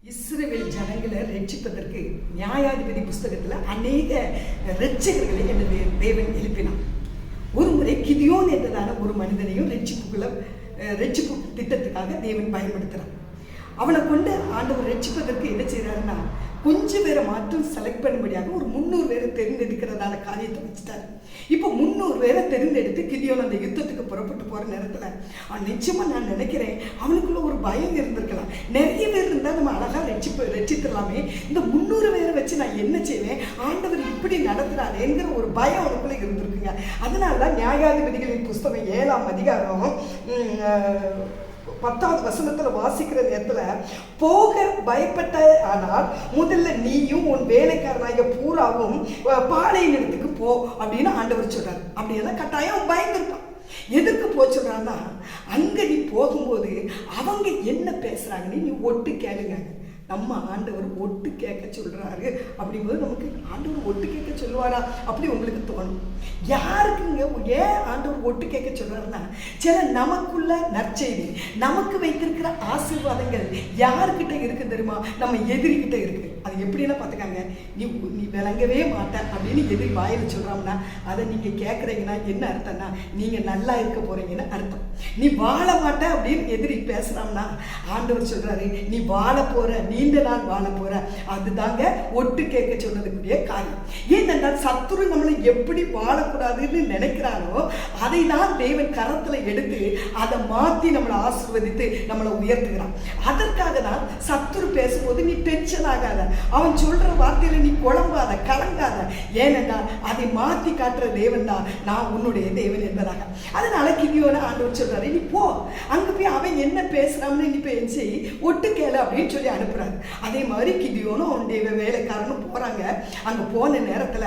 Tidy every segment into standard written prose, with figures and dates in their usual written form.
இஸ்ரவேல் ஜனங்களை ரட்சிப்பதற்கு நியாயாதிபதி புஸ்தகத்தில் அநேக ரட்சகர்களை என்ன தேவன் எழுப்பினான். ஒரு முறை கிதியோன் என்றதான ஒரு மனிதனையும் ரட்சிப்பு திட்டத்துக்காக தேவன் பயன்படுத்துகிறான். அவனை கொண்டு ஆண்டவர் ரட்சிப்பதற்கு என்ன செய்யறாருன்னா, கொஞ்சம் பேரை மாற்றம் செலக்ட் பண்ணும்படியாக ஒரு 300 பேரை தெரிந்தெடுக்கிறதான காரியத்தை வச்சுட்டாரு. இப்போ 300 பேரை தெரிந்தெடுத்து கிதியோன் அந்த யுத்தத்துக்கு புறப்பட்டு போகிற நேரத்தில் நிச்சயமாக நான் நினைக்கிறேன் அவனுக்குள்ள ஒரு பயம் இருந்திருக்கலாம். நிறைய பேர் இருந்தால் நம்ம அழகாக ரட்சித்துடலாமே, இந்த 300 பேரை வச்சு நான் என்ன செய்வேன், ஆண்டவர் இப்படி நடத்துகிறாரேங்கிற ஒரு பயம் அவனுக்குள்ளே இருந்திருக்குங்க. அதனால தான் நியாயாதிபதிகளின் புஸ்தகம் 7ஆம் அதிகாரம் 10வது வசனத்தில் வாசிக்கிற நேரத்தில், போக பயப்பட்ட ஆனால் முதல்ல நீயும் உன் வேலைக்காரனாக பூராவும் பாளையத்துக்கு போ அப்படின்னு ஆண்டவர் சொல்றாரு. அப்படியெல்லாம் கட்டாயம் பயந்துருப்பான். எதுக்கு போச்சுறான்னா, அங்க நீ போகும்போது அவங்க என்ன பேசுறாங்கன்னு நீ ஒட்டு கேளுங்க. நம்ம ஆண்டவர் ஒட்டு கேட்க சொல்றாரு. அப்படிங்கும்போது நமக்கு ஆண்டவர் ஒட்டு கேட்க சொல்லுவாரா அப்படி உங்களுக்கு தோணும். யாருக்குங்க ஏன் ஆண்டவர் ஒட்டு கேட்க சொல்றாருன்னா, சில நமக்குள்ள நற்செய்தி, நமக்கு வைத்திருக்கிற ஆசீர்வாதங்கள் யாருக்கிட்ட இருக்கு தெரியுமா? நம்ம எதிரிக்கிட்ட இருக்கு. அது எப்படின்னா பார்த்துக்காங்க, நீ விளங்கவே மாட்ட அப்படின்னு எதிரி வாயில சொல்றாங்கன்னா, அதை நீங்க கேட்குறீங்கன்னா என்ன அர்த்தம்னா, நீங்க நல்லா இருக்க போறீங்கன்னு அர்த்தம். நீ வாழ மாட்ட அப்படின்னு எதிரி பேசுறான்னா, ஆண்டவர் சொல்றாரு நீ வாழ போற, நீண்ட நாள் வாழ போற. அதுதாங்க ஒட்டு கேட்க சொன்னதுக்குரிய காரியம். ஏனென்றால் சத்துரு நம்மளை எப்படி வாழக்கூடாதுன்னு நினைக்கிறானோ அதை தான் தேவன் கரத்துல எடுத்து அதை மாற்றி நம்மளை ஆசீர்வதித்து நம்மளை உயர்த்துகிறான். அதற்காக தான் சத்துரு பேசும்போது நீ டென்ஷன் ஆகாத, அவன் சொல்ற வார்த்தையில நீ குழம்பாத, கலங்காத. ஏனென்றால் அதை மாற்றி காட்டுற தேவன் தான் நான் உன்னுடைய தேவன் என்பதாக. அதனால கிதியோனை ஆண்டவர் சொல்றாரு, நீ போ, அங்க போய் அவன் என்ன பேசுறான்னு நீ பேசி ஒட்டு கேளு அப்படின்னு சொல்லி அனுப்புறாரு. அதே மாதிரி கிதியோனும் அவனுடைய வேலைக்காரனும் போறாங்க. அங்க போன நேரத்துல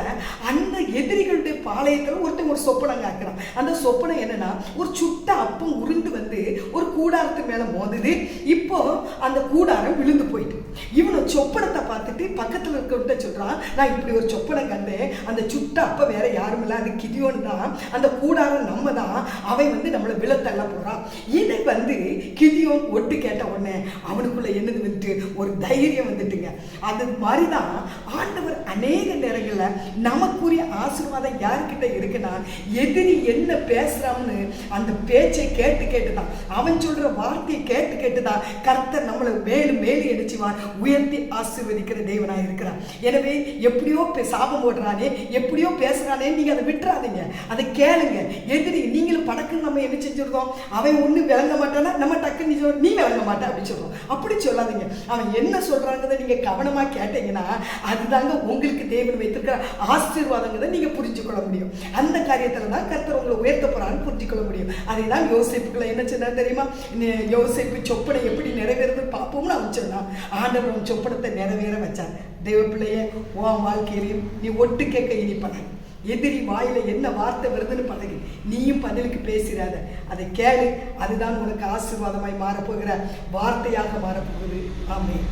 அந்த எதிரிகளுடைய பாளையத்துல ஒருத்தன் ஒரு சொப்பனம் காக்கிறான். அந்த சொப்பனம் என்னன்னா, ஒரு சுட்ட அப்பம் உருண்டு வந்து ஒரு கூடாரத்து மேல மோதுது. இப்போ அந்த கூடாரம் விழுந்து போயிட்டு, இவனை சொப்பனத்தை பார்த்துட்டு பக்கத்துல இருக்க சொல்றான், நான் இப்படி ஒரு சொப்பனம் கண்டேன், அந்த சுட்ட அப்ப வேற யாரும் இல்லை, அது கிதியோன் தான், அந்த கூடாரம் நம்ம தான், அவன் வந்து நம்மளை விழத்தள்ள போறான். இதை வந்து கிதியோன் ஒட்டு கேட்ட உடனே அவனுக்குள்ள என்னது வந்துட்டு ஒரு தைரியம் வந்துட்டுங்க. அது மாதிரிதான் ஆண்டவர் அநேக நேரங்களில் நமக்குரிய ஆசீர்வாதம் யாருக்கிட்ட இருக்குன்னா, எதிரி என்ன பேசுறான்னு அந்த பேச்சை கேட்டு கேட்டுதான், அவன் சொல்ற வார்த்தையை கேட்டு கேட்டுதான் கர்த்தர் நம்மளை மேலும் மேலும் எடுச்சுவான், உயர்த்தி ஆசீர்வதிக்கிற தேவனாக இருக்கிறார். எனவே எப்படியோ சாபம் போடுறானே, எப்படியோ பேசுறானே, நீங்க அதை விட்டுறாதீங்க, அதை கேளுங்க. எதிரி நீங்களும் படக்குன்னு நம்ம என்ன செஞ்சிருந்தோம், அவன் ஒண்ணு விளங்க மாட்டானா நம்ம டக்குன்னு நீ விளங்க மாட்டா அப்படி சொல்றோம். அப்படி சொல்லாதீங்க. அவன் என்ன சொல்றாங்கிறத நீங்க கவனமா கேட்டீங்கன்னா அதுதாங்க உங்களுக்கு தேவன் வைத்திருக்கிற ஆசீர்வாதங்களை நீங்க புரிஞ்சுக்கொள்ள முடியும். அந்த காரியத்துல தான் கர்த்தர் உங்களை உயர்த்த போறான்னு புரிஞ்சுக்கொள்ள முடியும். அதை தான் யோசேப்புக்குள்ள என்ன சொன்னார் தெரியுமா? யோசேப்பு சொப்பனை எப்படி நிறைவேறது பார்ப்போம்னு அவன் சொன்னான். ஆண்டவர் அவன் சொப்பனத்தை நிறைவேற வச்சான். தேவ பிள்ளைய உன் வாழ்க்கையிலையும் நீ ஒட்டு கேட்க இனி பழகு. எதிரி வாயில என்ன வார்த்தை வருதுன்னு பழகு. நீயும் பதிலுக்கு பேசிடாத, அதை கேளு. அதுதான் உனக்கு ஆசீர்வாதமாய் மாறப்போகிற வார்த்தையாக மாறப்போகுது. ஆமென்.